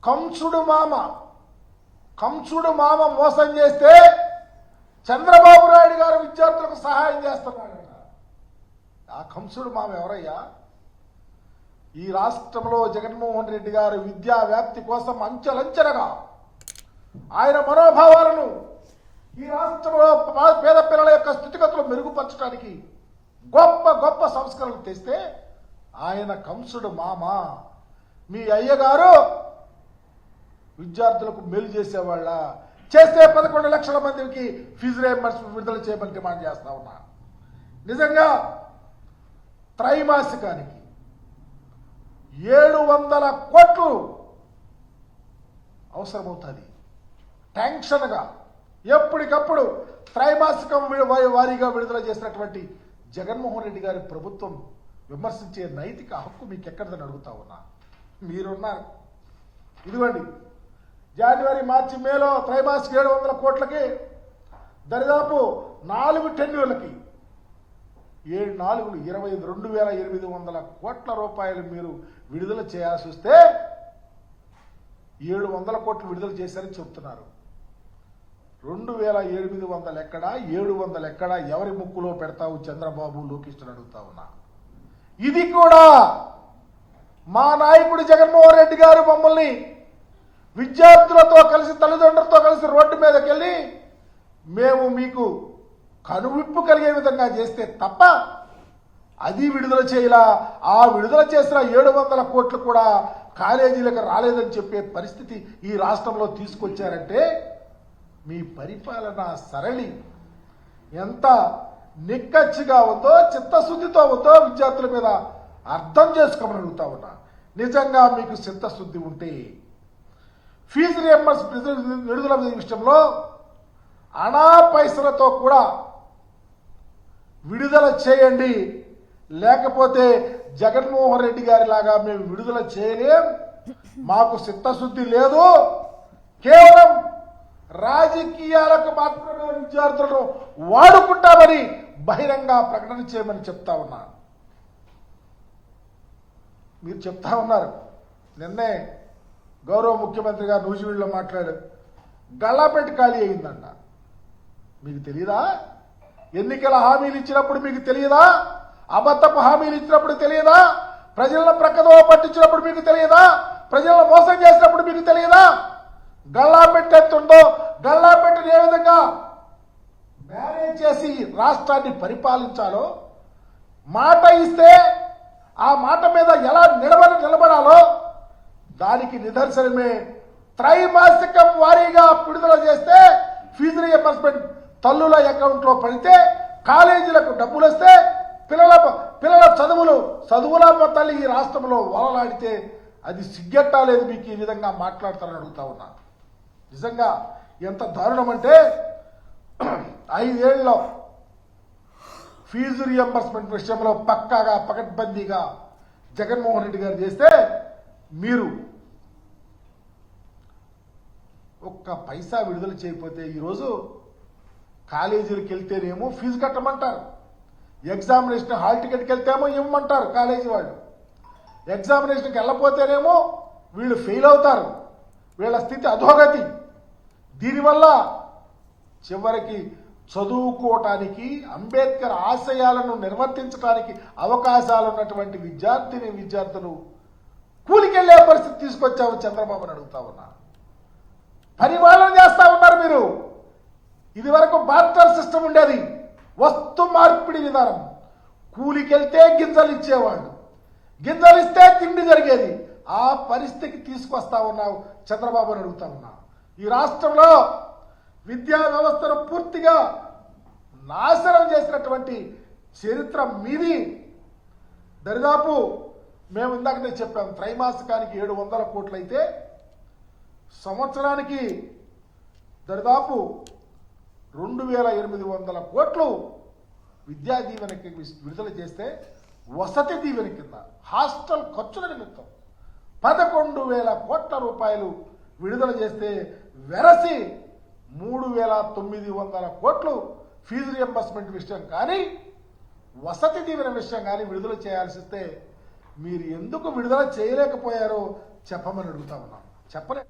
కంసుడు మామ మోసం చేస్తే చంద్రబాబు నాయుడు గారు విద్యార్థులకు సహాయం చేస్తున్నాడు. ఆ కంసుడు మామ ఎవరయ్యా? ఈ రాష్ట్రంలో జగన్మోహన్ రెడ్డి గారు విద్యా వ్యాప్తి కోసం అంచెలంచెలుగా ఆయన మనోభావాలను ఈ రాష్ట్రంలో పేద పిల్లల యొక్క స్థితిగతులు మెరుగుపరచడానికి గొప్ప గొప్ప సంస్కరణలు తెస్తే ఆయన కంసుడు మామ. మీ అయ్యగారు విద్యార్థులకు మేలు చేసేవాళ్ళ చేస్తే 11 లక్షల మందికి ఫీజు రీయింబర్స్మెంట్ విడుదల చేయమని డిమాండ్ చేస్తా ఉన్నా. నిజంగా త్రైమాసికానికి 700 కోట్లు అవసరమవుతుంది. టెన్షన్గా ఎప్పటికప్పుడు త్రైమాసికం వారీగా విడుదల చేసినటువంటి జగన్మోహన్ రెడ్డి గారి ప్రభుత్వం విమర్శించే నైతిక హక్కు మీకు ఎక్కడిదని అడుగుతా ఉన్నా. మీరున్నారు. ఇదిగోండి, జనవరి మార్చి మేలో త్రైమాసిక 700 కోట్లకి దరిదాపు 4 టెన్యూర్లకి 22,800 కోట్ల రూపాయలు మీరు విడుదల చేయాల్సి వస్తే 700 కోట్లు విడుదల చేశారని చెప్తున్నారు. 2,800 ఎక్కడా, 700 ఎక్కడా? ఎవరి ముక్కులో పెడతావు చంద్రబాబు, లోకేష్ అడుగుతా ఉన్నా. ఇది కూడా మా నాయకుడు జగన్మోహన్ రెడ్డి గారు మమ్మల్ని విద్యార్థులతో కలిసి తల్లిదండ్రులతో కలిసి రోడ్డు మీదకి వెళ్ళి మేము మీకు కనువిప్పు కలిగే విధంగా చేస్తే తప్ప అది విడుదల చేయలా. ఆ విడుదల చేసిన 700 కోట్లు కూడా కాలేజీలకు రాలేదని చెప్పే పరిస్థితి ఈ రాష్ట్రంలో తీసుకొచ్చారంటే మీ పరిపాలన సరళి ఎంత నిక్కచ్చిగా ఉందో, చిత్తశుద్ధితో ఉందో విద్యార్థుల మీద అర్థం చేసుకోమని అడుగుతా ఉన్నా. నిజంగా మీకు చిత్తశుద్ధి ఉంటే ఫీజు రీయింబర్స్మెంట్ విడుదల విషయంలో అనా పైసలతో కూడా విడుదల చేయండి. లేకపోతే జగన్మోహన్ రెడ్డి గారి లాగా మేము విడుదల చేయలేం, మాకు చిత్తశుద్ధి లేదు, కేవలం రాజకీయాలకు మాత్రమే విద్యార్థులను వాడుకుంటామని బహిరంగ ప్రకటన చేయమని చెప్తా ఉన్నా. మీరు చెప్తా ఉన్నారు. నిన్నే గౌరవ ముఖ్యమంత్రి గారు నూజివీడులో మాట్లాడారు. గల్లాపేట ఖాళీ అయిందంట. మీకు తెలియదా? ఎన్నికల హామీలు ఇచ్చినప్పుడు మీకు తెలియదా? అబద్ధపు హామీలు ఇచ్చినప్పుడు తెలియదా? ప్రజలను ప్రక్కదోవ పట్టించినప్పుడు మీకు తెలియదా? ప్రజలను మోసం చేసినప్పుడు మీకు తెలియదా? గల్లాపెట్ట ఎత్తుందో గల్లాపెట్టను ఏ విధంగా మేనేజ్ చేసి రాష్ట్రాన్ని పరిపాలించాలో, మాట ఇస్తే ఆ మాట మీద ఎలా నిలబడాలో దానికి నిదర్శనమే త్రైమాసికం వారీగా విడుదల చేస్తే ఫీజు రీయింబర్స్మెంట్ తల్లుల అకౌంట్లో పడితే, కాలేజీలకు డబ్బులు వస్తే, పిల్లల చదువుల తల్లి ఈ రాష్ట్రంలో వలలాడితే అది సిగ్గెట్టా లేదు మీకు ఈ విధంగా మాట్లాడతారని అడుగుతా ఉన్నా. నిజంగా ఎంత దారుణం అంటే 5 ఏళ్ళలో ఫీజు రీయింబర్స్మెంట్ విషయంలో పక్కాగా పకడ్బందీగా జగన్మోహన్ రెడ్డి గారు చేస్తే మీరు ఒక్క పైసా విడుదల చేయకపోతే ఈరోజు కాలేజీలకు వెళ్తేనేమో ఫీజు కట్టమంటారు, ఎగ్జామినేషన్ హాల్ టికెట్కి వెళ్తేమో ఇవ్వమంటారు కాలేజీ వాళ్ళు, ఎగ్జామినేషన్కి వెళ్ళపోతేనేమో వీళ్ళు ఫెయిల్ అవుతారు, వీళ్ళ స్థితి అధోగతి. దీనివల్ల చివరికి చదువుకోవటానికి, అంబేద్కర్ ఆశయాలను నిర్వర్తించడానికి అవకాశాలు ఉన్నటువంటి విద్యార్థులు కూలికెళ్లే పరిస్థితి తీసుకొచ్చావు చంద్రబాబుని అడుగుతా ఉన్నా. పరిపాలన చేస్తా ఉన్నారు మీరు. ఇది వరకు బార్టర్ సిస్టమ్ ఉండేది, వస్తు మార్పిడి విధానం. కూలికెళ్తే గింజలు ఇచ్చేవాళ్ళు, గింజలు ఇస్తే తిండి జరిగేది. ఆ పరిస్థితికి తీసుకొస్తా ఉన్నావు చంద్రబాబుని అడుగుతా ఉన్నా. ఈ రాష్ట్రంలో విద్యా వ్యవస్థను పూర్తిగా నాశనం చేసినటువంటి చరిత్ర మీది. దరిదాపు మేము ఇందాకనే చెప్పాం, త్రైమాసికానికి 700 కోట్లు అయితే సంవత్సరానికి దరిదాపు 2,800 కోట్లు విద్యా దీవెనకి విడుదల చేస్తే, వసతి దీవెన కింద హాస్టల్ ఖర్చుల నిమిత్తం 11,000 కోట్ల రూపాయలు విడుదల చేస్తే, వెరసి 3,900 కోట్లు ఫీజు రీయింబర్స్మెంట్ విషయం కానీ, వసతి దీవెన విషయం కానీ విడుదల చేయాల్సి వస్తే మీరు ఎందుకు విడుదల చేయలేకపోయారో చెప్పమని అడుగుతా ఉన్నాం. చెప్పలే